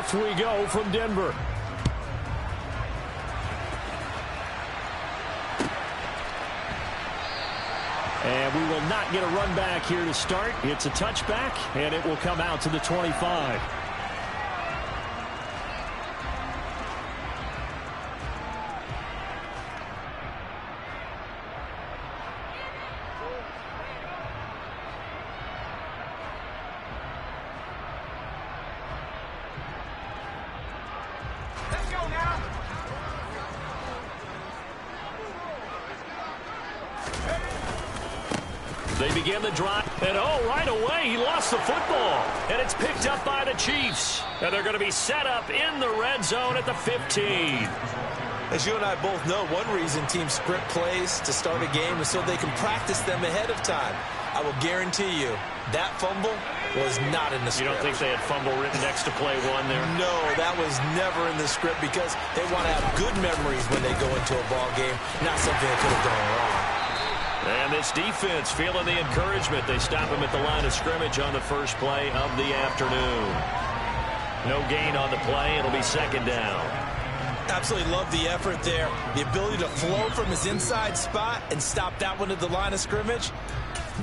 Off we go from Denver. And we will not get a run back here to start. It's a touchback, and it will come out to the 25. They begin the drive, and right away he lost the football, and it's picked up by the Chiefs, and they're going to be set up in the red zone at the 15. As you and I both know, one reason teams script plays to start a game is so they can practice them ahead of time. I will guarantee you that fumble was not in the script. You don't think they had fumble written next to play one there? No, that was never in the script because they want to have good memories when they go into a ball game, not something that could have gone wrong. And this defense feeling the encouragement. They stop him at the line of scrimmage on the first play of the afternoon. No gain on the play. It'll be second down. Absolutely love the effort there. The ability to flow from his inside spot and stop that one at the line of scrimmage.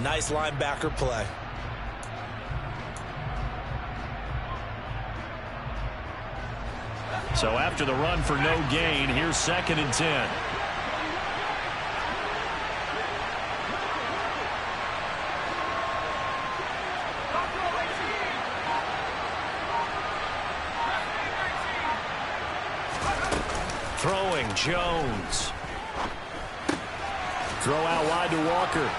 Nice linebacker play. So after the run for no gain, here's 2nd and 10. Throwing, Jones. Throw out wide to Walker.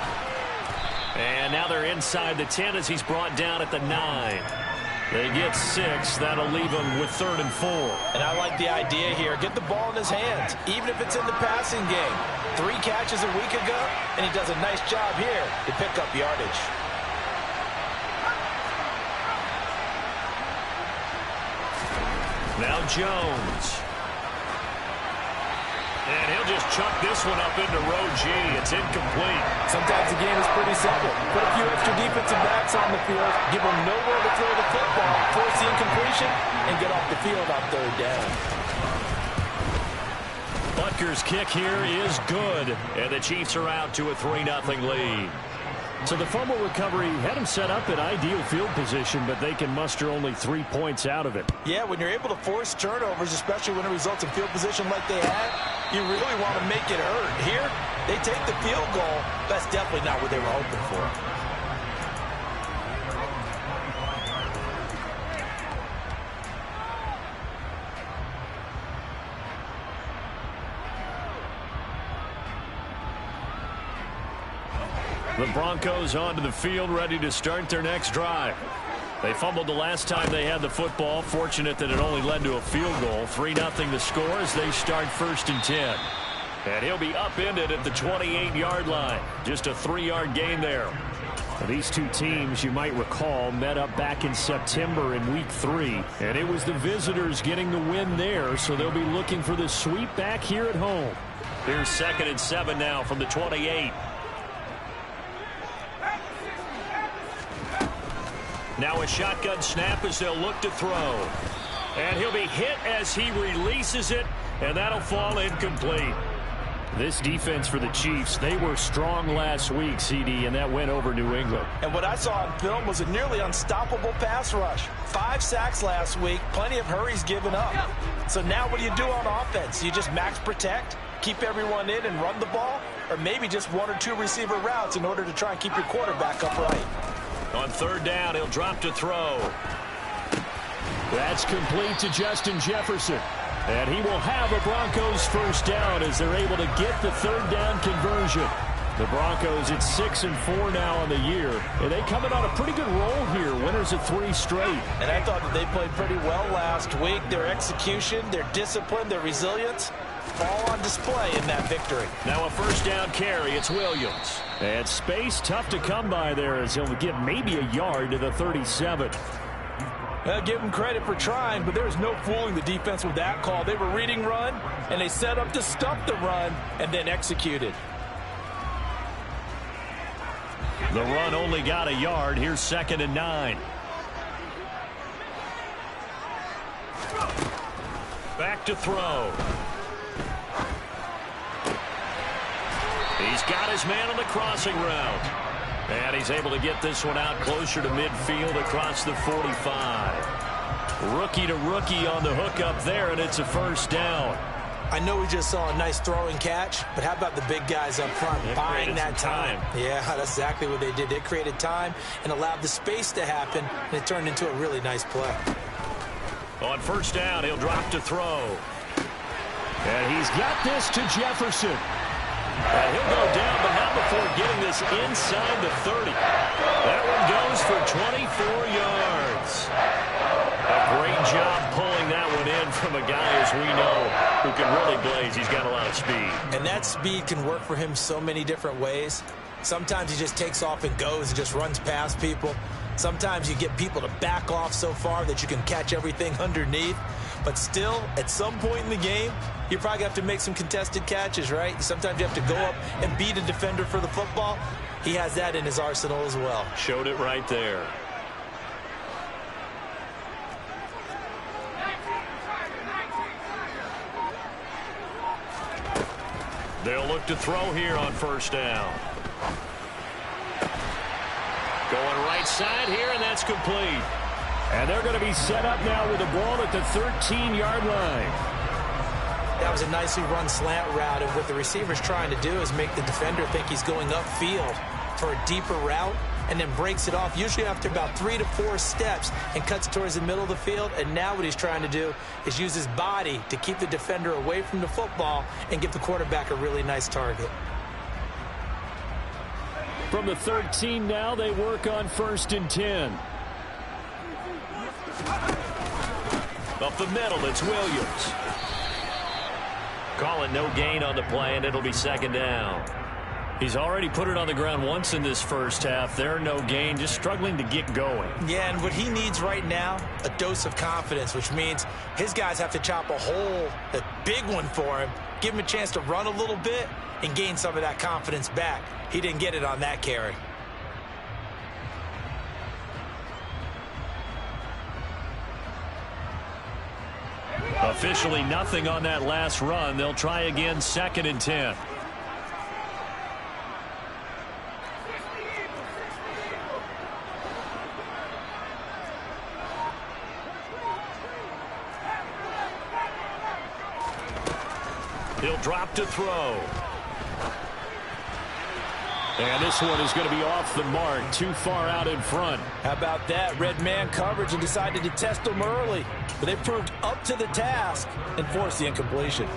And now they're inside the 10 as he's brought down at the 9. They get 6. That'll leave him with 3rd and 4. And I like the idea here. Get the ball in his hands, even if it's in the passing game. 3 catches a week ago, and he does a nice job here to pick up yardage. Now Jones. And he'll just chuck this one up into row G. It's incomplete. Sometimes the game is pretty simple. Put a few extra defensive backs on the field, give them nowhere to throw the football, force the incompletion, and get off the field on 3rd down. Butker's kick here is good, and the Chiefs are out to a 3-0 lead. So the fumble recovery had them set up in ideal field position, but they can muster only 3 points out of it. Yeah, when you're able to force turnovers, especially when it results in field position like they had, you really want to make it hurt. Here, they take the field goal. That's definitely not what they were hoping for. The Broncos onto the field, ready to start their next drive. They fumbled the last time they had the football. Fortunate that it only led to a field goal. 3-0 the score as they start 1st and 10. And he'll be upended at the 28-yard line. Just a 3-yard gain there. These two teams, you might recall, met up back in September in Week 3. And it was the visitors getting the win there, so they'll be looking for the sweep back here at home. Here's 2nd and 7 now from the 28. Now a shotgun snap as they'll look to throw. And he'll be hit as he releases it, and that'll fall incomplete. This defense for the Chiefs, they were strong last week, CD, and that went over New England. And what I saw on film was a nearly unstoppable pass rush. 5 sacks last week, plenty of hurries given up. So now what do you do on offense? You just max protect, keep everyone in and run the ball, or maybe just 1 or 2 receiver routes in order to try and keep your quarterback upright. On 3rd down, he'll drop to throw. That's complete to Justin Jefferson. And he will have a Broncos 1st down as they're able to get the 3rd down conversion. The Broncos at 6-4 now on the year. And they coming on a pretty good roll here. Winners of 3 straight. And I thought that they played pretty well last week. Their execution, their discipline, their resilience, all on display in that victory. Now a 1st down carry. It's Williams. And space tough to come by there as he'll get maybe a yard to the 37. I'll give them credit for trying, but there's no fooling the defense with that call. They were reading run, and they set up to stop the run and then executed. The run only got a yard. Here's 2nd and 9. Back to throw. He's got his man on the crossing route. And he's able to get this one out closer to midfield across the 45. Rookie to rookie on the hook up there, and it's a first down. I know we just saw a nice throwing catch, but how about the big guys up front buying that time? Yeah, that's exactly what they did. They created time and allowed the space to happen, and it turned into a really nice play. On first down, he'll drop to throw. And he's got this to Jefferson. And he'll go down, but not before getting this inside the 30. That one goes for 24 yards. A great job pulling that one in from a guy, as we know, who can really blaze. He's got a lot of speed. And that speed can work for him so many different ways. Sometimes he just takes off and goes and just runs past people. Sometimes you get people to back off so far that you can catch everything underneath. But still, at some point in the game, you probably have to make some contested catches, right? Sometimes you have to go up and beat a defender for the football. He has that in his arsenal as well. Showed it right there. They'll look to throw here on first down. Going right side here, and that's complete. And they're going to be set up now with the ball at the 13-yard line. That was a nicely run slant route, and what the receiver's trying to do is make the defender think he's going upfield for a deeper route, and then breaks it off, usually after about 3 to 4 steps, and cuts towards the middle of the field. And now what he's trying to do is use his body to keep the defender away from the football and give the quarterback a really nice target. From the 13 now, they work on 1st and 10. Up the middle, it's Williams. Call it no gain on the play, and it'll be 2nd down. He's already put it on the ground once in this first half. There, no gain, just struggling to get going. Yeah, and what he needs right now, a dose of confidence, which means his guys have to chop a hole, a big one for him, give him a chance to run a little bit and gain some of that confidence back. He didn't get it on that carry. Officially nothing on that last run. They'll try again, 2nd and 10. He'll drop to throw. And this one is going to be off the mark, too far out in front. How about that? Red man coverage and decided to test them early. But they proved up to the task and forced the incompletion.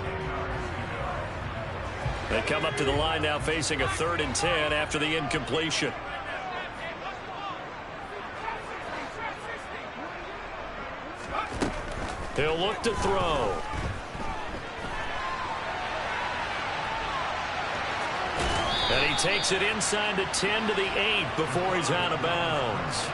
They come up to the line now facing a 3rd and 10 after the incompletion. He'll look to throw. And he takes it inside the 10 to the 8 before he's out of bounds.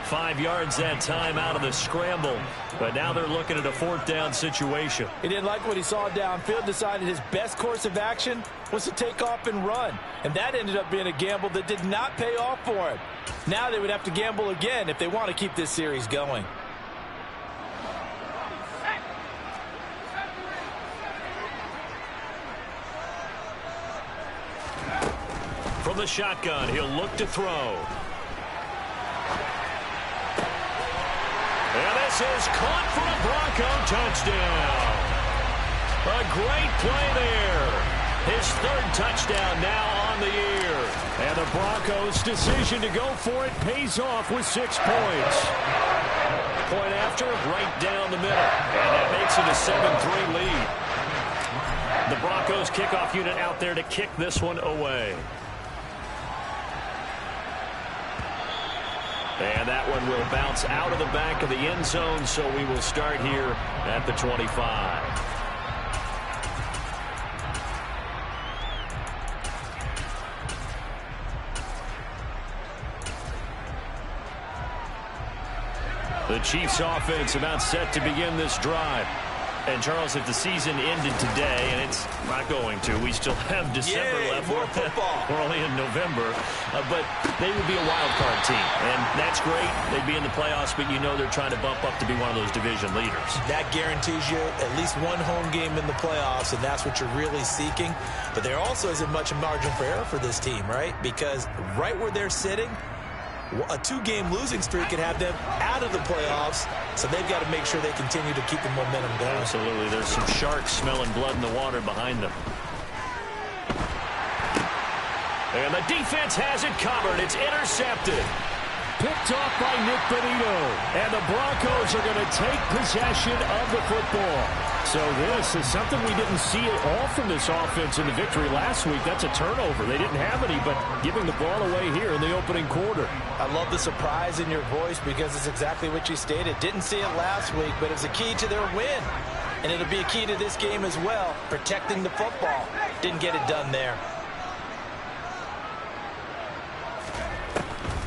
5 yards that time out of the scramble. But now they're looking at a 4th down situation. He didn't like what he saw downfield, decided his best course of action was to take off and run. And that ended up being a gamble that did not pay off for him. Now they would have to gamble again if they want to keep this series going. From the shotgun, he'll look to throw. And this is caught for a Bronco touchdown. A great play there. His 3rd touchdown now on the year. And the Broncos' decision to go for it pays off with 6 points. Point after, right down the middle. And that makes it a 7-3 lead. The Broncos kickoff unit out there to kick this one away. And that one will bounce out of the back of the end zone, so we will start here at the 25. The Chiefs offense about set to begin this drive. And, Charles, if the season ended today, and it's not going to, we still have December left. More football. We're only in November. But they would be a wild card team. And that's great. They'd be in the playoffs, but you know they're trying to bump up to be one of those division leaders. That guarantees you at least one home game in the playoffs, and that's what you're really seeking. But there also isn't much margin for error for this team, right? Because right where they're sitting, a 2-game losing streak could have them out of the playoffs, so they've got to make sure they continue to keep the momentum going. Absolutely. There's some sharks smelling blood in the water behind them. And the defense has it covered. It's intercepted. Picked off by Nick Benito. And the Broncos are going to take possession of the football. So this is something we didn't see at all from this offense in the victory last week. That's a turnover. They didn't have any, but giving the ball away here in the opening quarter. I love the surprise in your voice because it's exactly what you stated. Didn't see it last week, but it's a key to their win. And it'll be a key to this game as well, protecting the football. Didn't get it done there.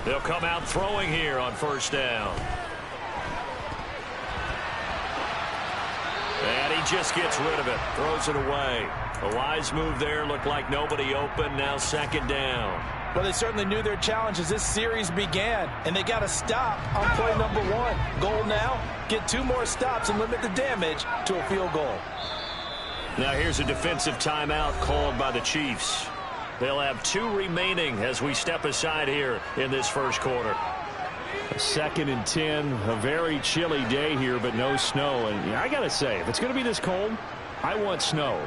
They'll come out throwing here on first down. And he just gets rid of it. Throws it away. A wise move there. Looked like nobody open. Now second down. Well, they certainly knew their challenge as this series began. And they got to stop on play number 1. Goal now, get 2 more stops and limit the damage to a field goal. Now here's a defensive timeout called by the Chiefs. They'll have 2 remaining as we step aside here in this first quarter. 2nd and 10, a very chilly day here, but no snow. And yeah, I got to say, if it's going to be this cold, I want snow.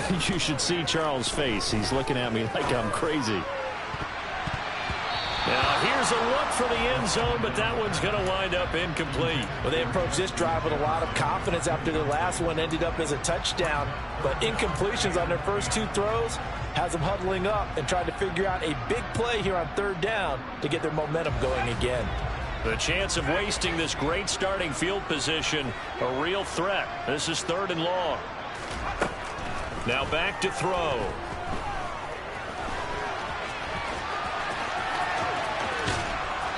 You should see Charles' face. He's looking at me like I'm crazy. Now, here's a look for the end zone, but that one's going to wind up incomplete. Well, they approached this drive with a lot of confidence after the last one ended up as a touchdown. But incompletions on their first 2 throws has them huddling up and trying to figure out a big play here on 3rd down to get their momentum going again. The chance of wasting this great starting field position, a real threat. This is 3rd and long. Now back to throw.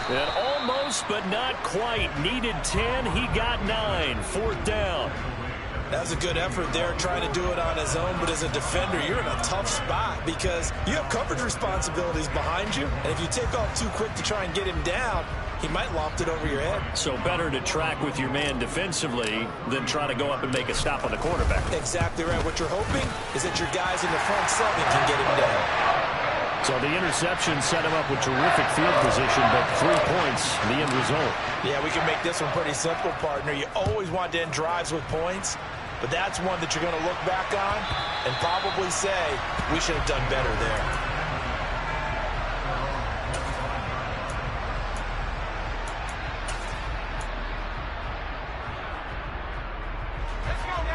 And almost, but not quite. Needed 10. He got 9. 4th down. That was a good effort there trying to do it on his own, but as a defender, you're in a tough spot because you have coverage responsibilities behind you, and if you take off too quick to try and get him down, he might loft it over your head. So better to track with your man defensively than try to go up and make a stop on the quarterback. Exactly right. What you're hoping is that your guys in the front 7 can get him down. So the interception set him up with terrific field position, but 3 points, the end result. Yeah, we can make this one pretty simple, partner. You always want to end drives with points, but that's one that you're going to look back on and probably say, we should have done better there.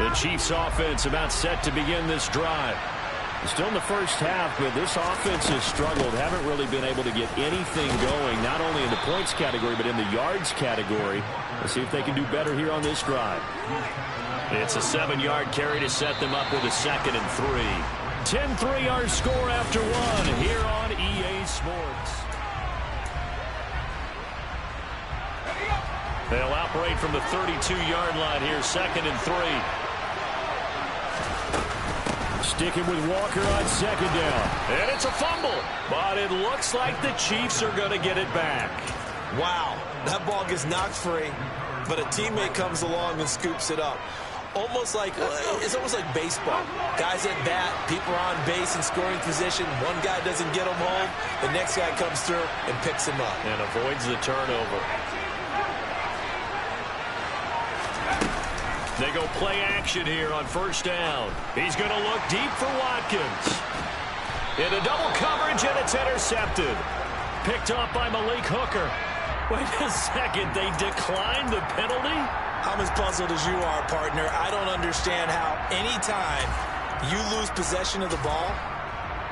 The Chiefs offense about set to begin this drive. Still in the first half, but this offense has struggled. Haven't really been able to get anything going, not only in the points category, but in the yards category. Let's see if they can do better here on this drive. It's a 7-yard carry to set them up with a 2nd and 3. 10-3 our score after 1 here on EA Sports. They'll operate from the 32-yard line here, 2nd and 3. Sticking with Walker on 2nd down. And it's a fumble. But it looks like the Chiefs are going to get it back. Wow, that ball gets knocked free, but a teammate comes along and scoops it up. It's almost like baseball. Guys at bat, people are on base in scoring position. One guy doesn't get him home. The next guy comes through and picks him up. And avoids the turnover. They go play action here on first down. He's going to look deep for Watkins. Into double coverage, and it's intercepted. Picked off by Malik Hooker. Wait a second, they declined the penalty? I'm as puzzled as you are, partner. I don't understand how any time you lose possession of the ball,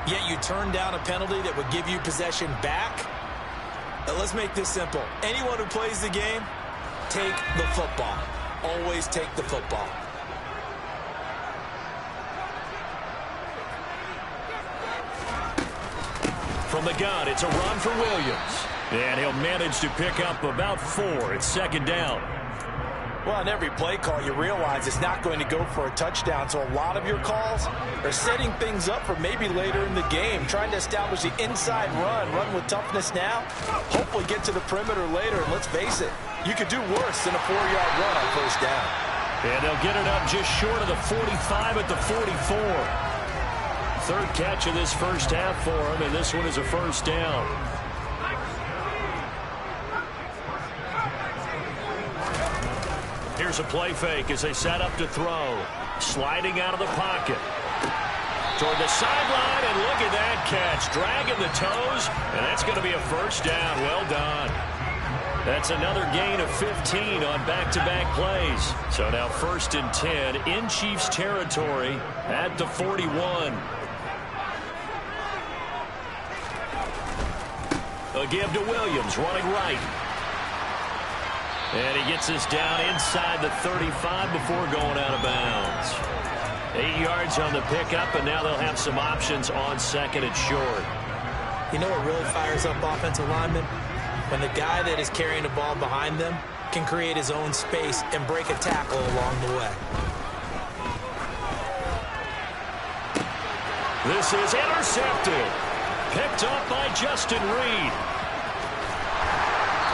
yet you turn down a penalty that would give you possession back. Now, let's make this simple. Anyone who plays the game, take the football. Always take the football. From the gun, it's a run for Williams. And he'll manage to pick up about 4. It's 2nd down. Well, on every play call, you realize it's not going to go for a touchdown, so a lot of your calls are setting things up for maybe later in the game, trying to establish the inside run with toughness now, hopefully get to the perimeter later, and let's face it, you could do worse than a 4-yard run on first down. And they'll get it up just short of the 45 at the 44. Third catch of this first half for him, and this one is a first down. Here's a play fake as they set up to throw. Sliding out of the pocket. Toward the sideline, and look at that catch. Dragging the toes, and that's going to be a first down. Well done. That's another gain of 15 on back-to-back plays. So now 1st and 10 in Chiefs territory at the 41. A give to Williams, running right. And he gets this down inside the 35 before going out of bounds. 8 yards on the pickup, and now they'll have some options on 2nd and short. You know what really fires up offensive linemen? When the guy that is carrying the ball behind them can create his own space and break a tackle along the way. This is intercepted. Picked up by Justin Reed.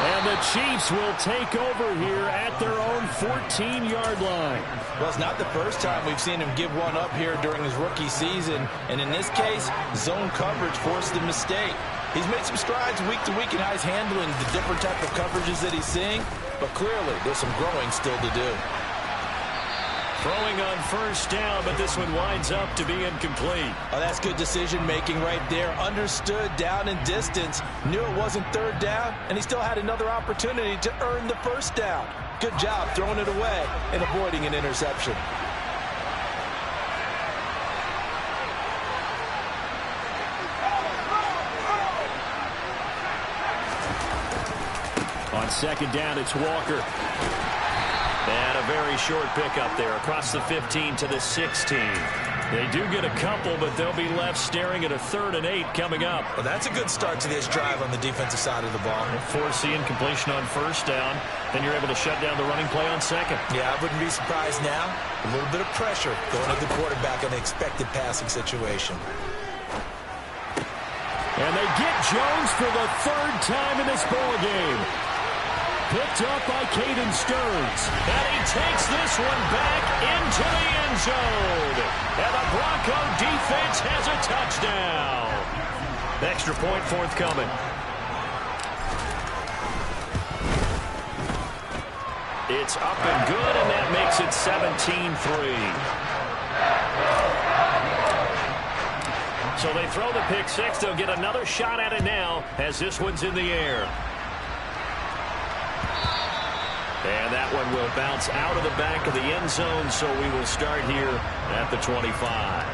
And the Chiefs will take over here at their own 14-yard line. Well, it's not the first time we've seen him give one up here during his rookie season. And in this case, zone coverage forced the mistake. He's made some strides week to week in how he's handling the different type of coverages that he's seeing. But clearly, there's some growing still to do. Throwing on first down, but this one winds up to be incomplete. Oh, that's good decision-making right there. Understood down and distance. Knew it wasn't third down, and he still had another opportunity to earn the first down. Good job throwing it away and avoiding an interception. On 2nd down, it's Walker. And a very short pickup there across the 15 to the 16. They do get a couple, but they'll be left staring at a 3rd and 8 coming up. Well, that's a good start to this drive on the defensive side of the ball. Forcing completion on first down, then you're able to shut down the running play on 2nd. Yeah, I wouldn't be surprised now. A little bit of pressure going to the quarterback in the expected passing situation. And they get Jones for the 3rd time in this ball game. Picked up by Caden Stearns. And he takes this one back into the end zone. And the Bronco defense has a touchdown. Extra point forthcoming. It's up and good, and that makes it 17-3. So they throw the pick six. They'll get another shot at it now as this one's in the air. And that one will bounce out of the back of the end zone, so we will start here at the 25.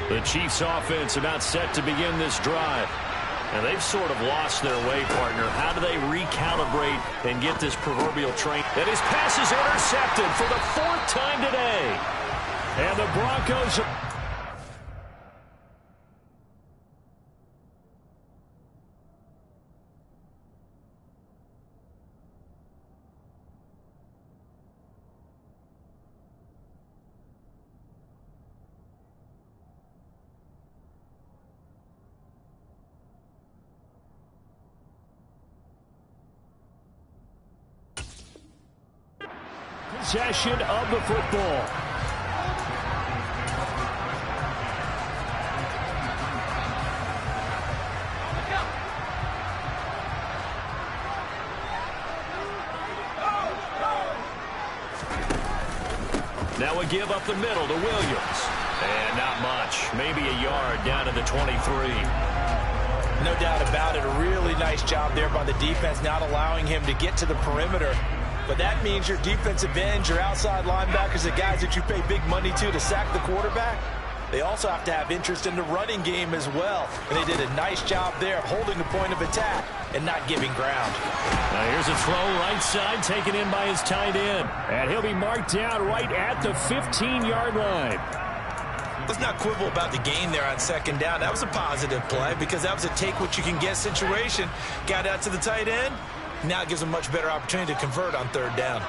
The Chiefs offense about set to begin this drive. And they've sort of lost their way, partner. How do they recalibrate and get this proverbial train? And his pass is intercepted for the 4th time today. And the Broncos... possession of the football. Now a give up the middle to Williams. And not much. Maybe a yard down to the 23. No doubt about it. A really nice job there by the defense, not allowing him to get to the perimeter. But that means your defensive ends, your outside linebackers, the guys that you pay big money to sack the quarterback, They also have to have interest in the running game as well. And they did a nice job there of holding the point of attack and not giving ground. Now here's a throw right side taken in by his tight end. And he'll be marked down right at the 15-yard line. Let's not quibble about the gain there on second down. That was a positive play because that was a take-what-you-can-get situation. Got out to the tight end. Now it gives them a much better opportunity to convert on third down.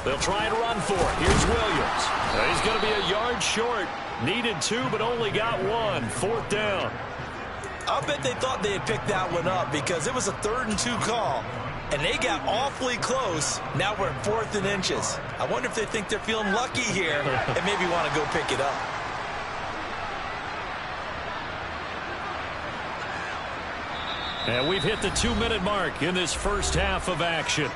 They'll try and run for it. Here's Williams. He's going to be a yard short. Needed 2, but only got 1. Fourth down. I'll bet they thought they had picked that one up because it was a 3rd and 2 call. And they got awfully close. Now we're at 4th and inches. I wonder if they think they're feeling lucky here and maybe want to go pick it up. And we've hit the 2-minute mark in this first half of action.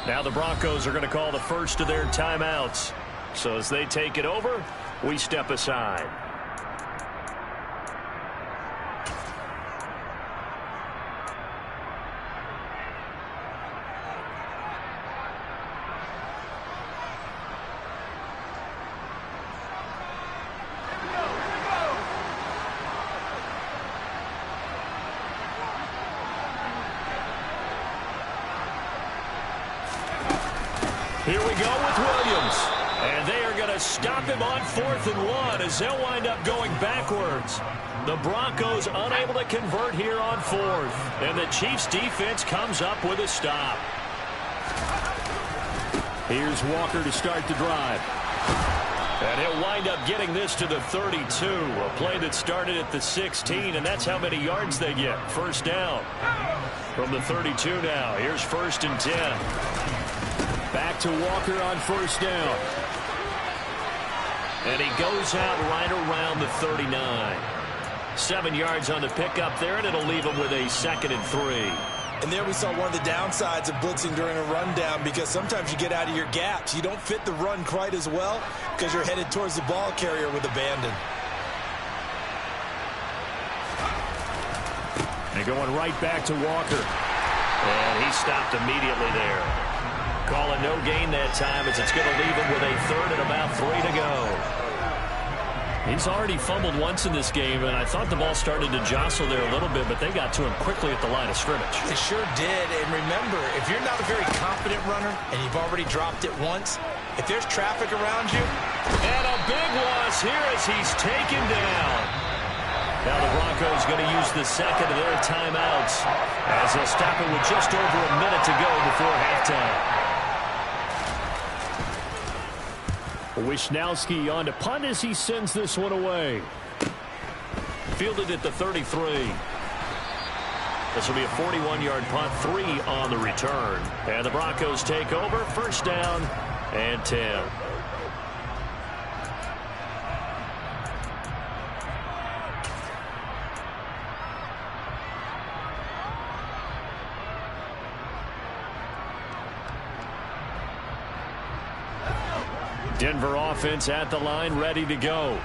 Now the Broncos are going to call the first of their timeouts. So as they take it over, we step aside. Here we go with Williams. And they are going to stop him on 4th and 1 as they'll wind up going backwards. The Broncos unable to convert here on 4th. And the Chiefs defense comes up with a stop. Here's Walker to start the drive. And he'll wind up getting this to the 32. A play that started at the 16, and that's how many yards they get. First down from the 32 now. Here's 1st and 10. Back to Walker on first down. And he goes out right around the 39. 7 yards on the pickup there, and it'll leave him with a 2nd and 3. And there we saw one of the downsides of blitzing during a rundown because sometimes you get out of your gaps. You don't fit the run quite as well because you're headed towards the ball carrier with abandon. And going right back to Walker. And he stopped immediately there. Call it no gain that time as it's going to leave him with a 3rd and about 3 to go. He's already fumbled once in this game, and I thought the ball started to jostle there a little bit, but they got to him quickly at the line of scrimmage. It sure did, and remember, if you're not a very confident runner and you've already dropped it once, if there's traffic around you. And a big loss here as he's taken down. Now the Broncos going to use the 2nd of their timeouts as they'll stop it with just over a minute to go before halftime. Wisnowski on to punt as he sends this one away. Fielded at the 33. This will be a 41-yard punt, 3 on the return. And the Broncos take over, first down and 10. Denver offense at the line, ready to go.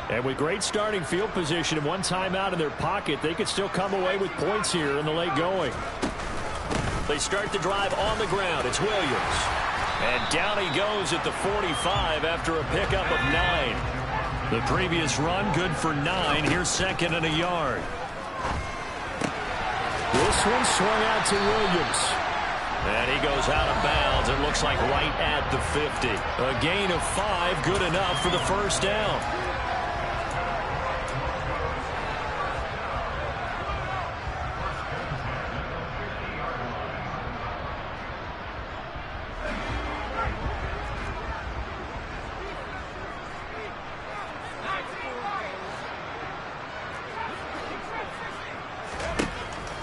And with great starting field position and one timeout in their pocket, they could still come away with points here in the late going. They start the drive on the ground. It's Williams. And down he goes at the 45 after a pickup of 9. The previous run, good for 9. Here's 2nd and a yard. This one swung out to Williams. And he goes out of bounds. It looks like right at the 50. A gain of 5, good enough for the first down.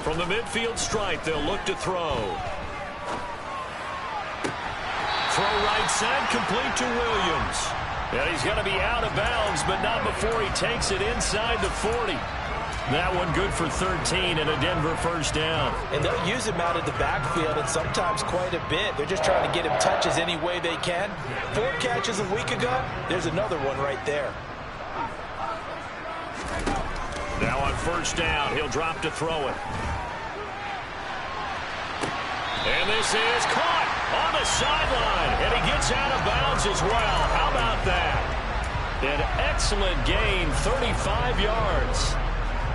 From the midfield stripe, they'll look to throw. Throws throw right side, complete to Williams. And he's going to be out of bounds, but not before he takes it inside the 40. That one good for 13 and a Denver first down. And they'll use him out of the backfield, and sometimes quite a bit. They're just trying to get him touches any way they can. 4 catches a week ago. There's another one right there. Now on first down, he'll drop to throw it. And this is caught on the sideline, and he gets out of bounds as well. How about that? An excellent gain, 35 yards.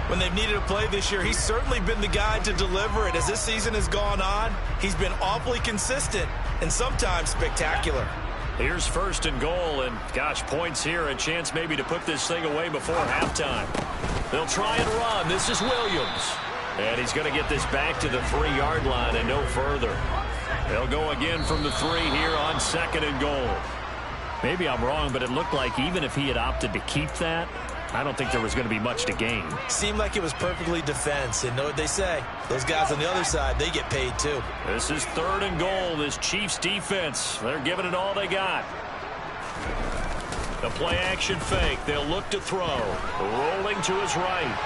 When they've needed a play this year, he's certainly been the guy to deliver it. As this season has gone on, he's been awfully consistent and sometimes spectacular. Here's first and goal, and gosh, points here, a chance maybe to put this thing away before halftime. They'll try and run. This is Williams. And he's going to get this back to the 3-yard line and no further. They'll go again from the 3 here on second and goal. Maybe I'm wrong, but it looked like even if he had opted to keep that, I don't think there was going to be much to gain. Seemed like it was perfectly defense, and know what they say. Those guys on the other side, they get paid too. This is third and goal. This Chiefs defense, they're giving it all they got. The play action fake. They'll look to throw. Rolling to his right.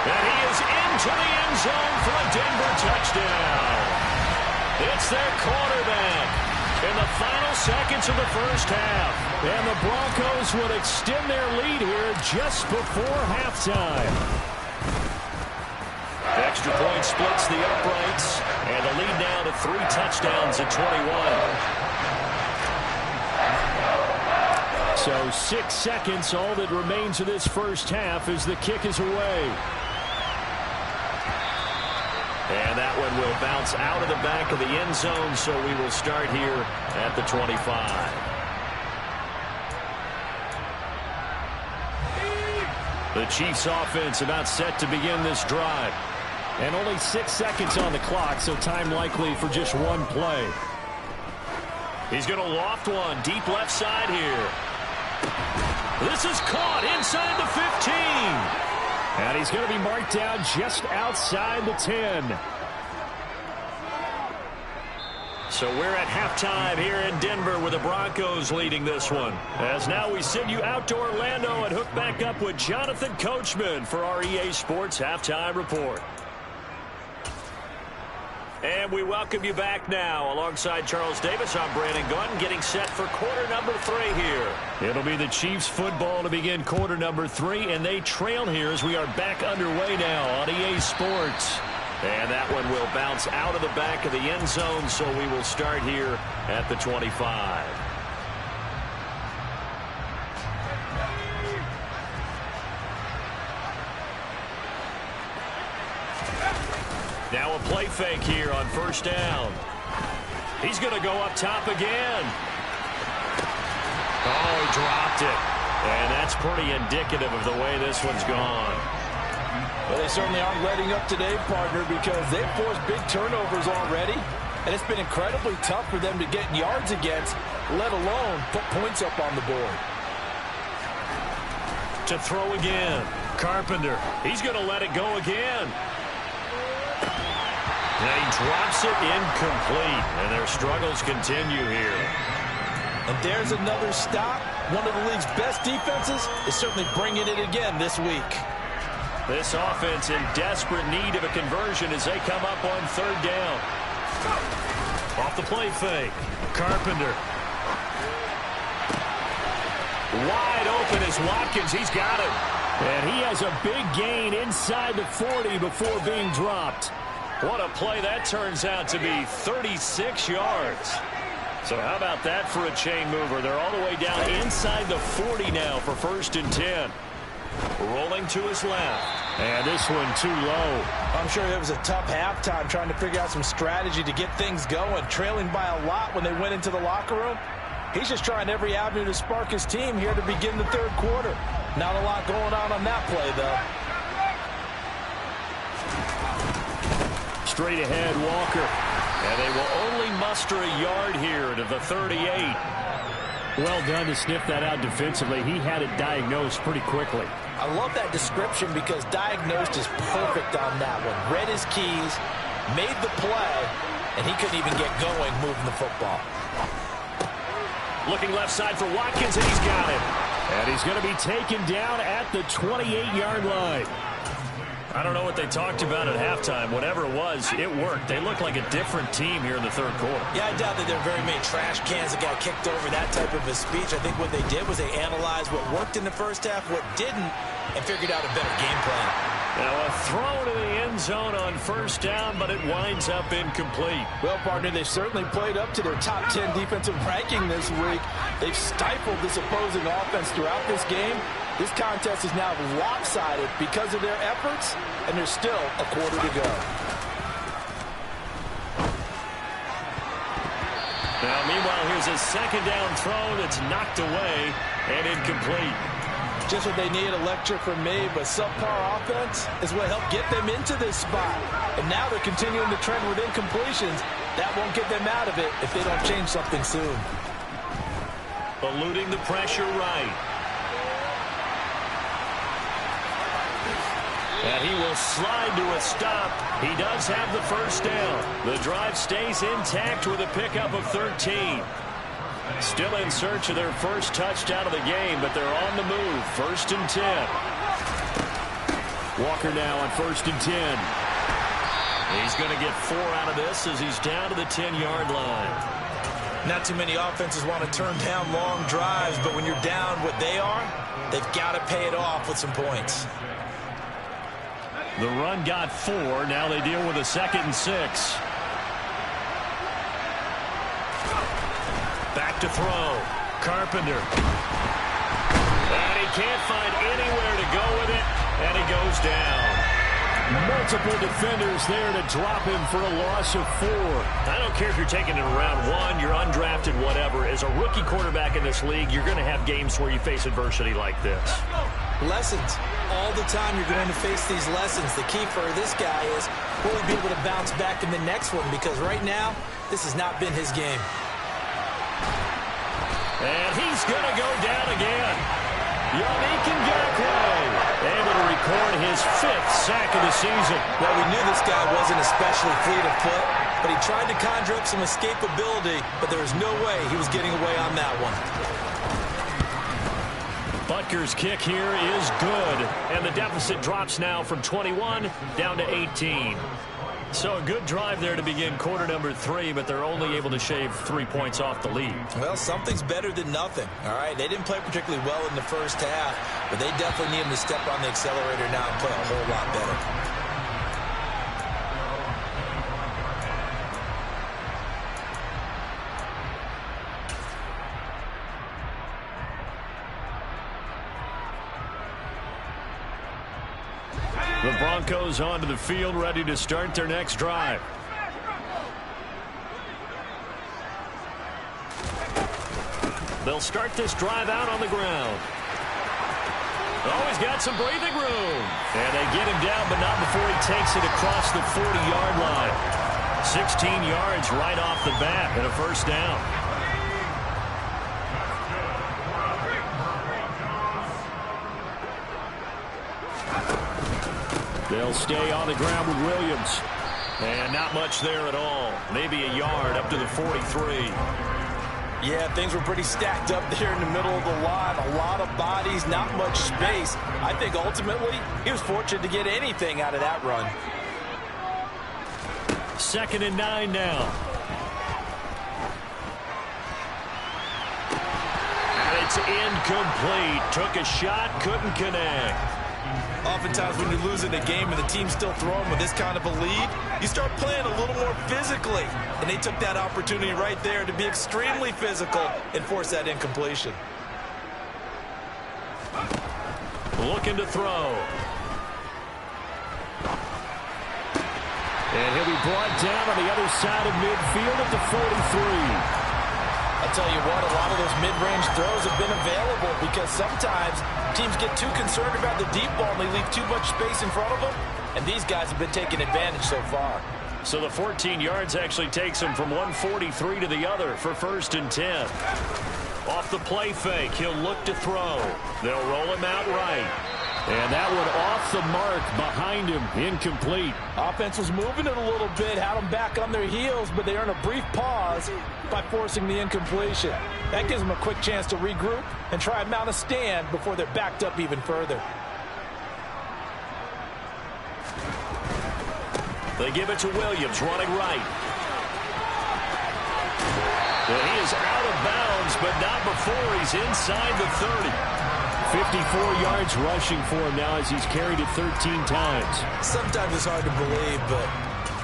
And he is into the end zone for a Denver touchdown. It's their quarterback in the final seconds of the first half. And the Broncos would extend their lead here just before halftime. Extra point splits the uprights. And the lead now to 3 touchdowns at 21. So 6 seconds, all that remains of this first half as the kick is away. And that one will bounce out of the back of the end zone, so we will start here at the 25. The Chiefs offense about set to begin this drive. And only 6 seconds on the clock, so time likely for just one play. He's going to loft one deep left side here. This is caught inside the 15. And he's going to be marked down just outside the 10. So we're at halftime here in Denver with the Broncos leading this one. As now we send you out to Orlando and hook back up with Jonathan Coachman for our EA Sports Halftime Report. And we welcome you back now. Alongside Charles Davis, I'm Brandon Gunn, getting set for quarter number 3 here. It'll be the Chiefs football to begin quarter number 3, and they trail here as we are back underway now on EA Sports. And that one will bounce out of the back of the end zone, so we will start here at the 25. Now a play fake here on first down. He's going to go up top again. Oh, he dropped it. And that's pretty indicative of the way this one's gone. Well, they certainly aren't letting up today, partner, because they've forced big turnovers already. And it's been incredibly tough for them to get yards against, let alone put points up on the board. To throw again. Carpenter. He's going to let it go again. And he drops it incomplete, and their struggles continue here. And there's another stop. One of the league's best defenses is certainly bringing it again this week. This offense in desperate need of a conversion as they come up on third down. Off the play fake. Carpenter. Wide open is Watkins. He's got it. And he has a big gain inside the 40 before being dropped. What a play that turns out to be, 36 yards. So how about that for a chain mover? They're all the way down inside the 40 now for first and 10. Rolling to his left. And this one too low. I'm sure it was a tough halftime trying to figure out some strategy to get things going. Trailing by a lot when they went into the locker room. He's just trying every avenue to spark his team here to begin the third quarter. Not a lot going on that play, though. Straight ahead, Walker. And they will only muster a yard here to the 38. Well done to sniff that out defensively. He had it diagnosed pretty quickly. I love that description because diagnosed is perfect on that one. Read his keys, made the play, and he couldn't even get going moving the football. Looking left side for Watkins, and he's got it. And he's going to be taken down at the 28-yard line. I don't know what they talked about at halftime. Whatever it was, it worked. They look like a different team here in the third quarter. Yeah, I doubt that there are very many trash cans that got kicked over that type of a speech. I think what they did was they analyzed what worked in the first half, what didn't, and figured out a better game plan. Now a throw to the end zone on first down, but it winds up incomplete. Well, partner, they certainly played up to their top 10 defensive ranking this week. They've stifled this opposing offense throughout this game. This contest is now lopsided because of their efforts, and there's still a quarter to go. Now, meanwhile, here's a second down throw that's knocked away and incomplete. Just what they need, a lecture from me, but subpar offense is what helped get them into this spot. And now they're continuing the trend with incompletions. That won't get them out of it if they don't change something soon. Eluding the pressure right. And he will slide to a stop. He does have the first down. The drive stays intact with a pickup of 13. Still in search of their first touchdown of the game, but they're on the move. 1st and 10. Walker now on 1st and 10. He's going to get 4 out of this as he's down to the 10-yard line. Not too many offenses want to turn down long drives, but when you're down what they are, they've got to pay it off with some points. The run got 4. Now they deal with a 2nd and 6. Back to throw. Carpenter. And he can't find anywhere to go with it, and he goes down. Multiple defenders there to drop him for a loss of 4. I don't care if you're taking it in round 1, you're undrafted, whatever. As a rookie quarterback in this league, you're going to have games where you face adversity like this. Lessons. All the time you're going to face these lessons. The key for this guy is will he be able to bounce back in the next one, because right now, this has not been his game. And he's going to go down again. Yannick Ngakoue able to record his 5th sack of the season. Well, we knew this guy wasn't especially fleet of foot, but he tried to conjure up some escapability, but there was no way he was getting away on that one. Butker's kick here is good, and the deficit drops now from 21 down to 18. So a good drive there to begin quarter number 3, but they're only able to shave 3 points off the lead. Well, something's better than nothing. All right, they didn't play particularly well in the first half, but they definitely need him to step on the accelerator now and play a whole lot better. The Broncos onto the field, ready to start their next drive. They'll start this drive out on the ground. Oh, he's got some breathing room. And they get him down, but not before he takes it across the 40-yard line. 16 yards right off the bat and a first down. They'll stay on the ground with Williams. And not much there at all. Maybe a yard up to the 43. Yeah, things were pretty stacked up there in the middle of the line. A lot of bodies, not much space. I think ultimately he was fortunate to get anything out of that run. 2nd and 9 now. And it's incomplete. Took a shot, couldn't connect. Oftentimes when you're losing a game and the team's still throwing with this kind of a lead, you start playing a little more physically. And they took that opportunity right there to be extremely physical and force that incompletion. Looking to throw. And he'll be brought down on the other side of midfield at the 43. I'll tell you what, a lot of those mid-range throws have been available because sometimes teams get too concerned about the deep ball and they leave too much space in front of them, and these guys have been taking advantage so far. So the 14 yards actually takes him from 143 to the other for 1st and 10. Off the play fake, he'll look to throw. They'll roll him out right. And that one off the mark behind him, incomplete. Offense was moving it a little bit, had them back on their heels, but they earned a brief pause by forcing the incompletion. That gives them a quick chance to regroup and try and mount a stand before they're backed up even further. They give it to Williams, running right. Well, he is out of bounds, but not before he's inside the 30. 54 yards rushing for him now as he's carried it 13 times. Sometimes it's hard to believe, but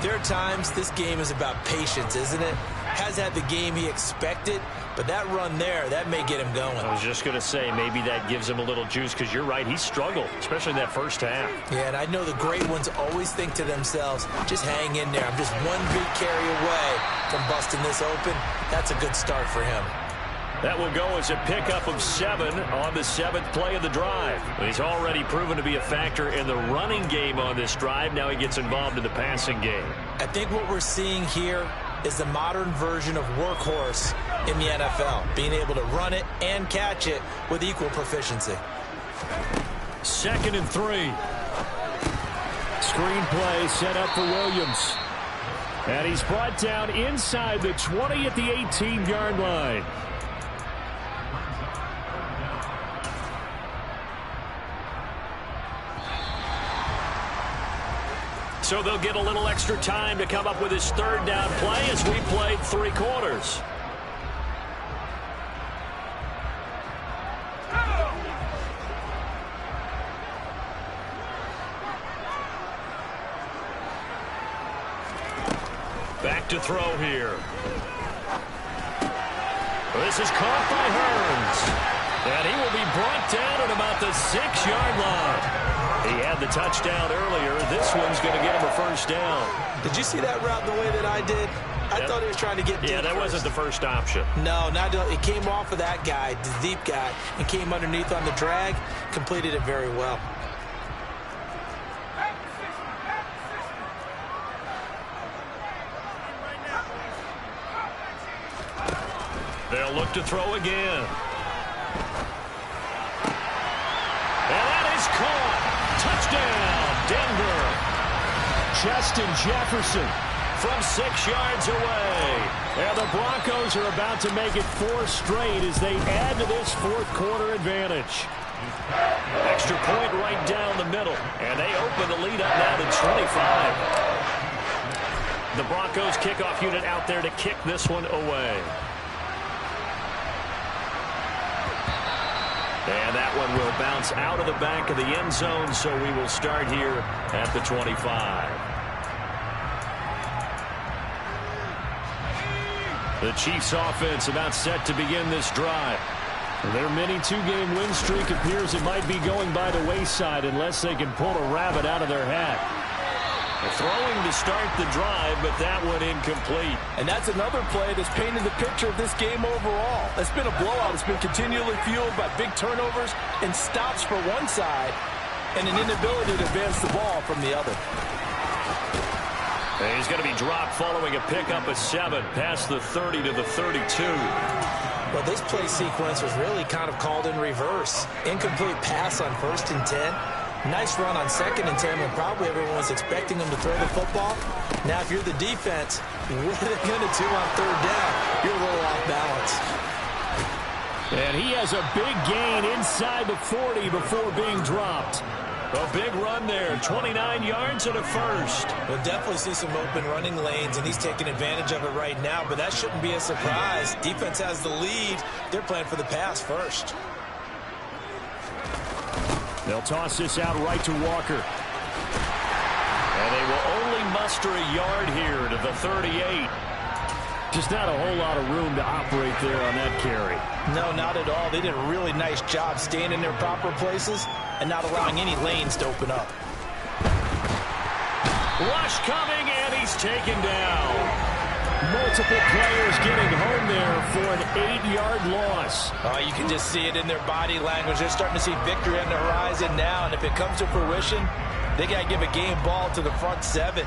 there are times this game is about patience, isn't it? Has had the game he expected, but that run there, that may get him going. I was just going to say, maybe that gives him a little juice, because you're right, he struggled, especially in that first half. Yeah, and I know the great ones always think to themselves, just hang in there. I'm just one big carry away from busting this open. That's a good start for him. That will go as a pickup of 7 on the 7th play of the drive. He's already proven to be a factor in the running game on this drive. Now he gets involved in the passing game. I think what we're seeing here is the modern version of workhorse in the NFL, being able to run it and catch it with equal proficiency. 2nd and 3. Screen play set up for Williams. And he's brought down inside the 20 at the 18-yard line. So they'll get a little extra time to come up with his 3rd down play as we played 3 quarters. Back to throw here. This is caught by Hearns. And he will be brought down at about the 6-yard line. He had the touchdown earlier. This one's going to get him a 1st down. Did you see that route the way that I did? I thought he was trying to get deep. Yeah, that wasn't the first option. No, not it came off of that guy, the deep guy, and came underneath on the drag. Completed it very well. They'll look to throw again. And that is caught. Touchdown, Denver. Justin Jefferson from 6 yards away. And the Broncos are about to make it 4 straight as they add to this 4th quarter advantage. Extra point right down the middle. And they open the lead up now to 25. The Broncos kickoff unit out there to kick this one away. And that one will bounce out of the back of the end zone, so we will start here at the 25. The Chiefs offense about set to begin this drive. Their mini 2-game win streak appears it might be going by the wayside unless they can pull a rabbit out of their hat. Throwing to start the drive, but that one incomplete. And that's another play that's painted the picture of this game overall. It's been a blowout. It's been continually fueled by big turnovers and stops for one side and an inability to advance the ball from the other. And he's going to be dropped following a pickup of 7 past the 30 to the 32. Well, this play sequence was really kind of called in reverse. Incomplete pass on 1st and 10. Nice run on 2nd and 10 when probably everyone was expecting him to throw the football. Now, if you're the defense, what are they going to do on 3rd down? You're a little off balance. And he has a big gain inside the 40 before being dropped. A big run there, 29 yards and a 1st. We'll definitely see some open running lanes, and he's taking advantage of it right now, but that shouldn't be a surprise. Defense has the lead. They're playing for the pass first. They'll toss this out right to Walker. And they will only muster a yard here to the 38. Just not a whole lot of room to operate there on that carry. No, not at all. They did a really nice job staying in their proper places and not allowing any lanes to open up. Rush coming, and he's taken down. Multiple players getting home there for an 8-yard loss. Oh, you can just see it in their body language. They're starting to see victory on the horizon now, and if it comes to fruition, they got to give a game ball to the front 7.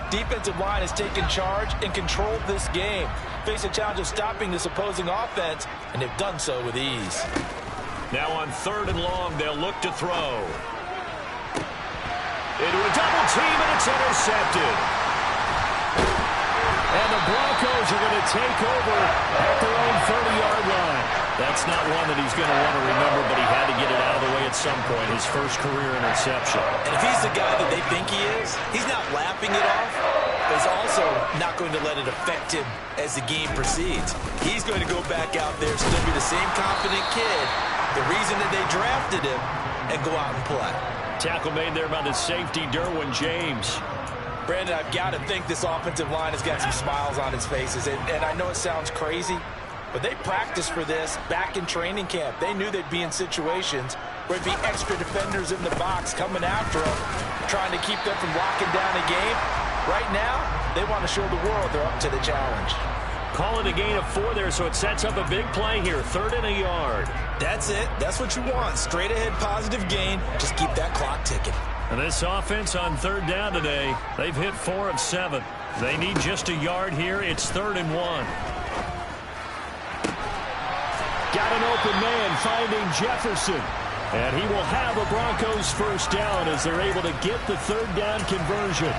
Defensive line has taken charge and controlled this game. Face a challenge of stopping this opposing offense, and they've done so with ease. Now on 3rd and long, they'll look to throw. Into a double team, and it's intercepted. And the Broncos are going to take over at their own 30-yard line. That's not one that he's going to want to remember, but he had to get it out of the way at some point, his first career interception. And if he's the guy that they think he is, he's not laughing it off, but he's also not going to let it affect him as the game proceeds. He's going to go back out there, still be the same confident kid, the reason that they drafted him, and go out and play. Tackle made there by the safety, Derwin James. Brandon, I've got to think this offensive line has got some smiles on its faces. And I know it sounds crazy, but they practiced for this back in training camp. They knew they'd be in situations where there'd be extra defenders in the box coming after them, trying to keep them from locking down a game. Right now, they want to show the world they're up to the challenge. Calling a gain of 4 there, so it sets up a big play here. 3rd and a yard. That's it. That's what you want. Straight ahead positive gain. Just keep that clock ticking. And this offense on 3rd down today, they've hit 4 of 7. They need just a yard here. It's 3rd and 1. Got an open man finding Jefferson. And he will have a Broncos first down as they're able to get the 3rd down conversion.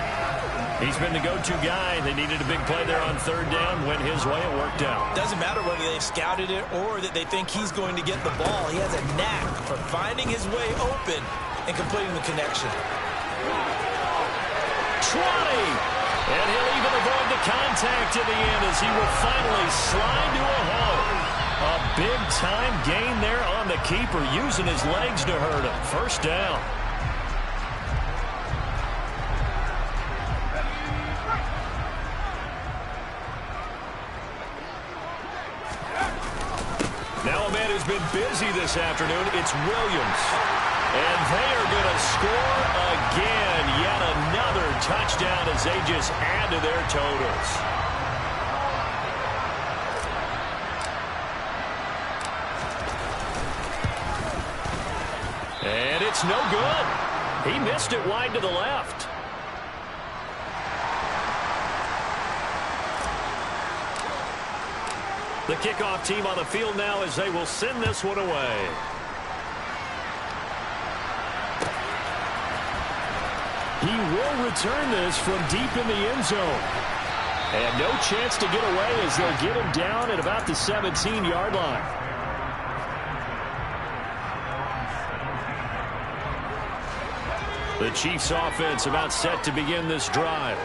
He's been the go-to guy. They needed a big play there on 3rd down. Went his way. It worked out. Doesn't matter whether they've scouted it or that they think he's going to get the ball. He has a knack for finding his way open and completing the connection. Trotty! And he'll even avoid the contact in the end as he will finally slide to a hole. A big-time gain there on the keeper, using his legs to hurt him. First down. Now a man who's been busy this afternoon, it's Williams. And they are going to score again. Yet another touchdown as they just add to their totals. And it's no good. He missed it wide to the left. The kickoff team on the field now as they will send this one away. He will return this from deep in the end zone. And no chance to get away as they'll get him down at about the 17-yard line. The Chiefs offense about set to begin this drive.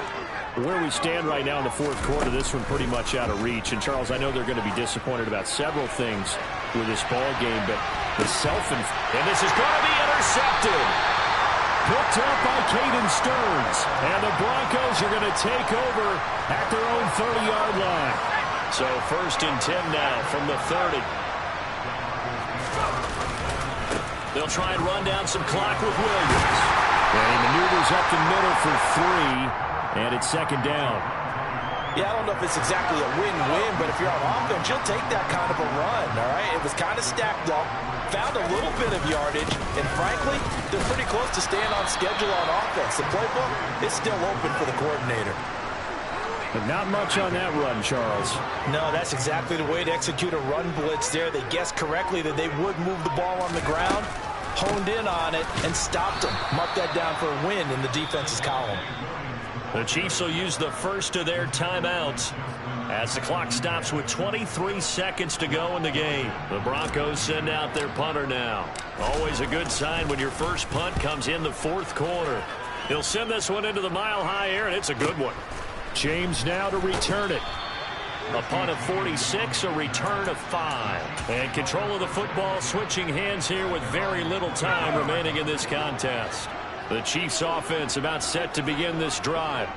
Where we stand right now in the 4th quarter, this one pretty much out of reach. And, Charles, I know they're going to be disappointed about several things with this ball game, but the and this is going to be intercepted. Picked up by Caden Stearns. And the Broncos are going to take over at their own 30-yard line. So 1st and 10 now from the 30. They'll try and run down some clock with Williams. And he maneuvers up the middle for 3. And it's 2nd down. Yeah, I don't know if it's exactly a win-win, but if you're on offense, you'll take that kind of a run, all right? It was kind of stacked up, found a little bit of yardage, and frankly, they're pretty close to staying on schedule on offense. The playbook is still open for the coordinator. But not much on that run, Charles. No, that's exactly the way to execute a run blitz there. They guessed correctly that they would move the ball on the ground, honed in on it, and stopped them. Mark that down for a win in the defense's column. The Chiefs will use the first of their timeouts as the clock stops with 23 seconds to go in the game. The Broncos send out their punter now. Always a good sign when your first punt comes in the 4th quarter. He'll send this one into the mile-high air, and it's a good one. James now to return it. A punt of 46, a return of 5. And control of the football switching hands here with very little time remaining in this contest. The Chiefs offense about set to begin this drive.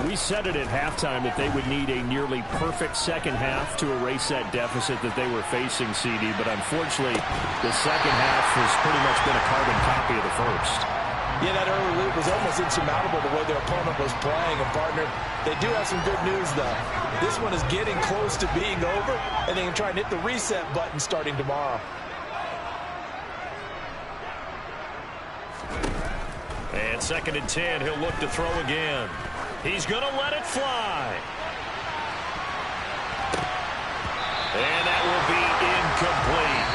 We said it at halftime that they would need a nearly perfect second half to erase that deficit that they were facing, CD. But unfortunately, the second half has pretty much been a carbon copy of the first. Yeah, that early lead was almost insurmountable the way their opponent was playing. And, partner, they do have some good news, though. This one is getting close to being over, and they can try and hit the reset button starting tomorrow. And 2nd and 10, he'll look to throw again. He's going to let it fly. And that will be incomplete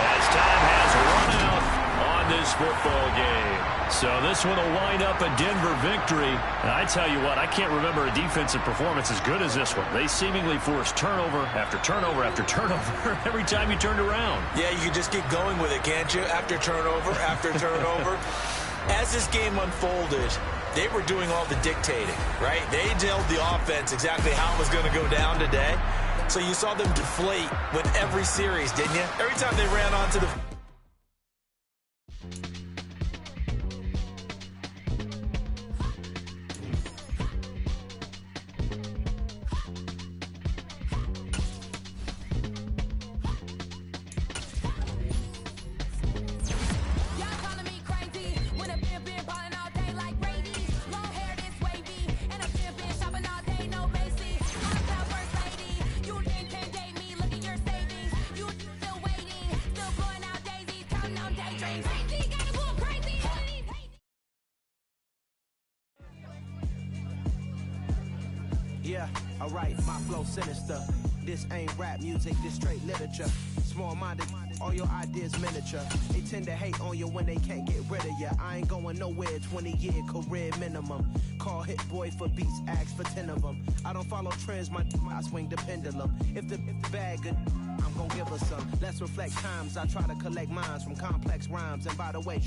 as time has run out on this football game. So this one will wind up a Denver victory. And I tell you what, I can't remember a defensive performance as good as this one. They seemingly forced turnover after turnover after turnover every time you turned around. Yeah, you can just keep going with it, can't you? After turnover. As this game unfolded, they were doing all the dictating, right? They told the offense exactly how it was going to go down today. So you saw them deflate with every series, didn't you? Every time they ran onto the... Yeah, alright, my flow sinister. This ain't rap music, this straight literature. Small-minded, all your ideas miniature. They tend to hate on you when they can't get rid of you. I ain't going nowhere, 20-year career minimum. Call Hit Boy for beats, ask for 10 of them. I don't follow trends, I swing the pendulum. If the bag good, I'm gonna give her some. Let's reflect times, I try to collect minds from complex rhymes. And by the way,